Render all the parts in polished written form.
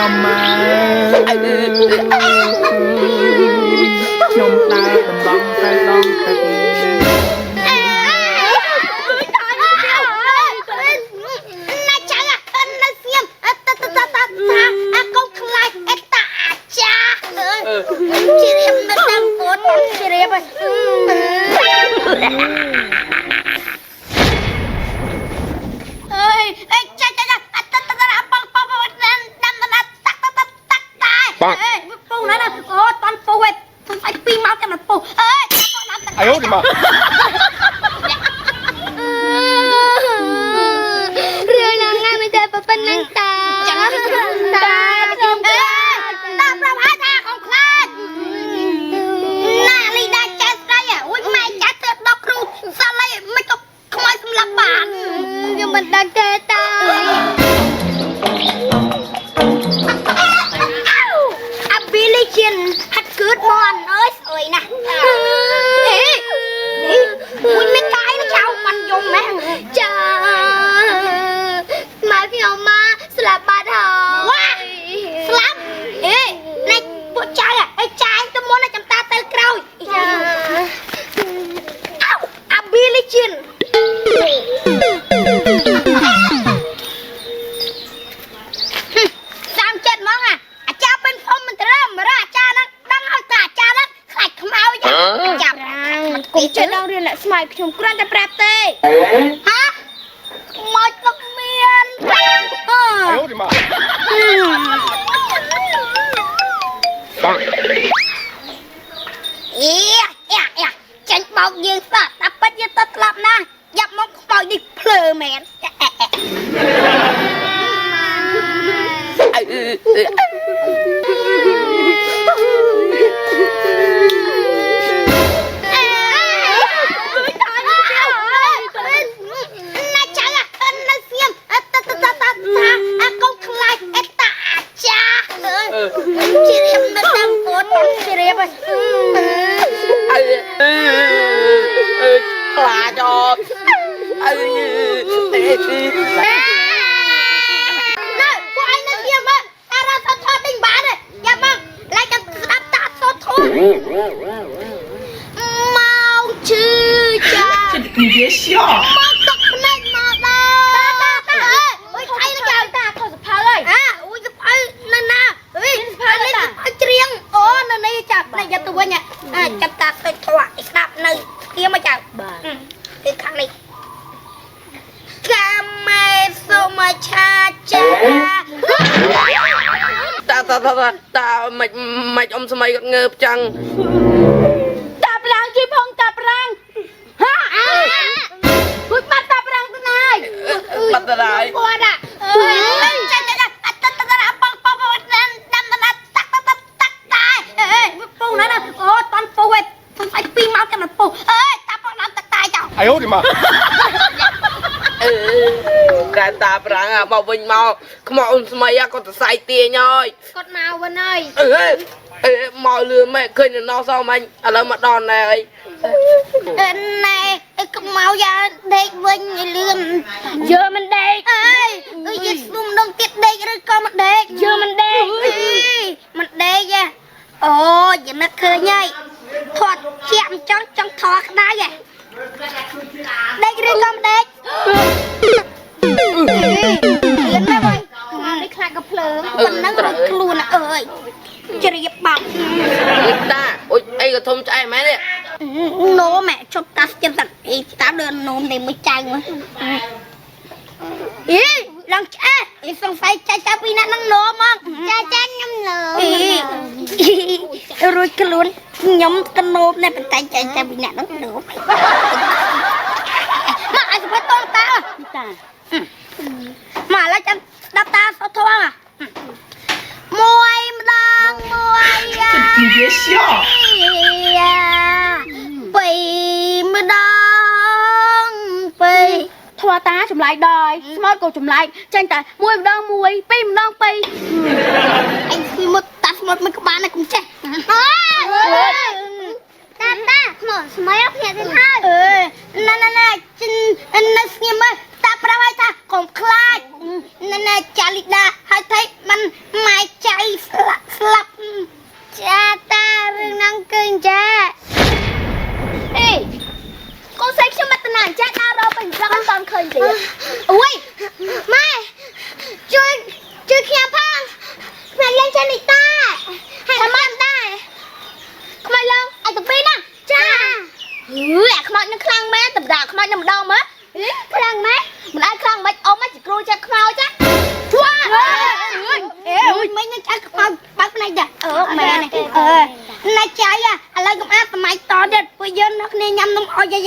ខ្ញុំខ្ញុំដើរដំបងទៅដងទឹក哎呦我的妈！រឿងណាងាយមិនតែប៉ុណ្ណឹងតាខ្ញុំតាប្រាប់ឲ្យថាของខ្លាចណាលីដាចាស់ស្រីអូយម៉ែចាស់ទៅដល់គ្រូសាឡៃមិនក៏ខ្មោចសម្លាប់បានខ្ញុំមិនដឹងទេតាអាប៊ីលីជិនហាត់គឺមន់អើយស្អុយណាស់មួយមិនកាយចៅមិនយំម៉ែចាមកខ្ញុំមកស្លាប់បាត់ហើយវ៉ាស្លាប់ណែពួកចៅអីចាយទៅមុនចាំតាទៅក្រោយចាអាប៊ីលីជិនតាមចិត្តហ្មងអាចារ្យពេញភូមិមិនត្រឹមរកអាចារ្យហ្នឹងដឹងឲ្យតាអាចារ្យហ្នឹងខ្លាចខ្មោចចាប់គង់ចិត្តដល់រៀនអ្នកស្មៅខ្ញុំគ្រាន់តែប្រាប់ទេហ៎ខ្មោចទឹកមាន哎呦我的妈！ចាញ់បោកយើងសោះតែប៉ិតយើងទៅស្លាប់ណាយ៉ាប់មកខ្មោចនេះភ្លើមែនខ្លាចអត់ណែពួកឯងនៅជាមើលតារ៉ាសថតទិញបានទេយ៉ាមកឡាយចាំស្ដាប់តាសថតមកឈឺចា你别笑。មកទឹកភ្នែកមកដល់តាអូយថៃនឹងចៅតាខុសសភៅហើយអូយសភៅនៅណាអីសភៅនេះច្រៀងអូនៅនេះចាប់នេះយកទៅវិញចាប់តាទៅធွာស្ដាប់នៅkiaមកចៅបាទគឺខាងនេះកាមេសុំឆាចាតាមិនអ៊ំសម័យគាត់ងើបចឹងតាប្រាំងជួយផងតាប្រាំងហាគួយបាត់តាប្រាំងទៅណាយបាត់ទៅហើយគាត់ចាបងដាំតាតាពូណាអូតាន់ពូសំស្អីពីមកចាំពូតាបងដាំតាចៅ哎呦我的妈！តែតាប្រាំងមកវិញមកខ្មោចអ៊ំសម័យគាត់ទៅសាយទាញហើយគាត់មកវិញហើយមកលឿនម៉ែឃើញនៅសោមិញឥឡូវមកដល់ណែអីណែខ្មោចយ៉ាដេកវិញលឿនយើមិនដេកអើយយើងស្មុំដងទៀតដេកឬក៏មិនដេកយើមិនដេកមិនដេកអូយើងនឹកឃើញហើយធាត់ជាក់ចង់ថក្តៅដេកឬក៏មិនដេកលឿនណាស់ហើយនេះខ្លាចក៏ភ្លើងប៉ុណ្ណឹងខ្លួនអើយជ្រាបបាត់តាអូយអីក៏ធំឆ្អែតមែនទេនោមជប់តាស្ចិនតាអីតាមលើនោមនេះមួយចៅមកឡើងឆ្អែតសង្ស័យចាពីណានឹងនោមមកចាខ្ញុំនោមរួចខ្លួនខ្ញុំទៅនោមនេះបន្តែចាពីណានឹងនោមមកឲ្យសុភតតាមកឡើយចាំស្ដាប់តាសោះធំមួយម្ដងមួយ你别笑。ពីរម្ដងពីរធွာតាចម្លែកដល់ស្មោតក៏ចម្លែកចាញ់តែមួយម្ដងមួយពីរម្ដងពីរអញស្គីមកតាស្មោតមិនក្បាលណាកុំចេះតាខ្មោចស្មៃភ្នាក់ទៅហើយណាចិននៅស្ងៀមមើលតាប្រាប់ឲ្យថាកុំខ្លាចណាចាលីដាហើយថៃមិនម៉ែ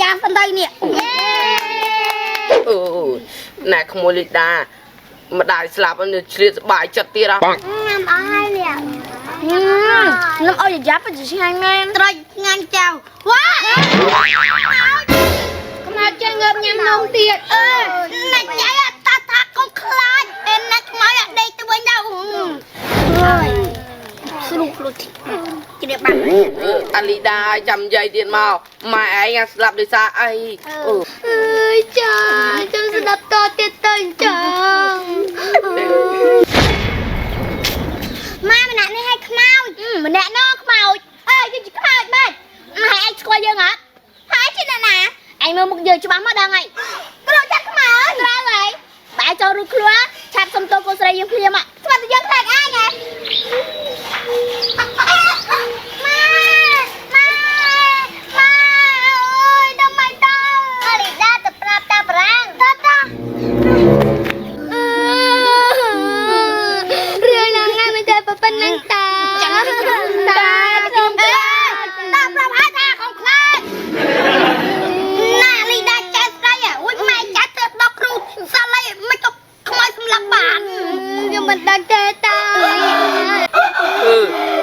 យ៉ាសិនទៅនេះណែក្មួយលីដាម្ដាយស្លាប់នឹងឆ្លៀតស្បាយចិត្តទៀតហ៎ ញ៉ាំអស់ហើយនេះនំអុយយ៉ាប់ទៅឆ្ងាញ់មែនត្រេចឆ្ងាញ់ចៅវ៉ាខ្មៅចេញងើបញ៉ាំនំទៀតណាច់យាយតាថាកុំខ្លាចណាច់ខ្មៅដេកទៅវិញទៅហើយស្រុកលុតជ្រាបបាត់អាលីដាចាំយាយទៀតមកម៉ែឯងស្លាប់ដោយសារអីអើយចាចាំស្ដាប់តទៀតទៅចាម៉ែម្នាក់នេះឲ្យខ្មោចម្នាក់នោះខ្មោចយើងជាខ្មោចបាច់ម៉ែឯងស្គាល់យើងអត់ហើយជាអ្នកណាឯងមើលមុខយើងច្បាស់មកដល់ហើយត្រូវចាក់ខ្មោចត្រូវហើយបែរចូលរួចខ្លួនឆាប់សុំតោកូនស្រីយើងភ្លាមស្មាត់តែយើងខ្លាចឯងហ៎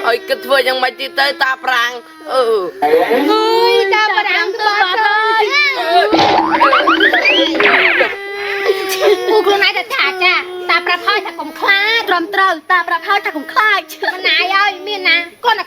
ហើយគិតធ្វើយ៉ាងម៉េចទៀតទៅតាប្រាំងអើយតាប្រាំងទៅបាត់ហើយពូខ្លួនឯងតែថាចាតាប្រាប់ហើយថាកុំខ្លាចត្រឹមត្រូវតាប្រាប់ហើយថាកុំខ្លាចមិនណាយហើយមានណាគាត់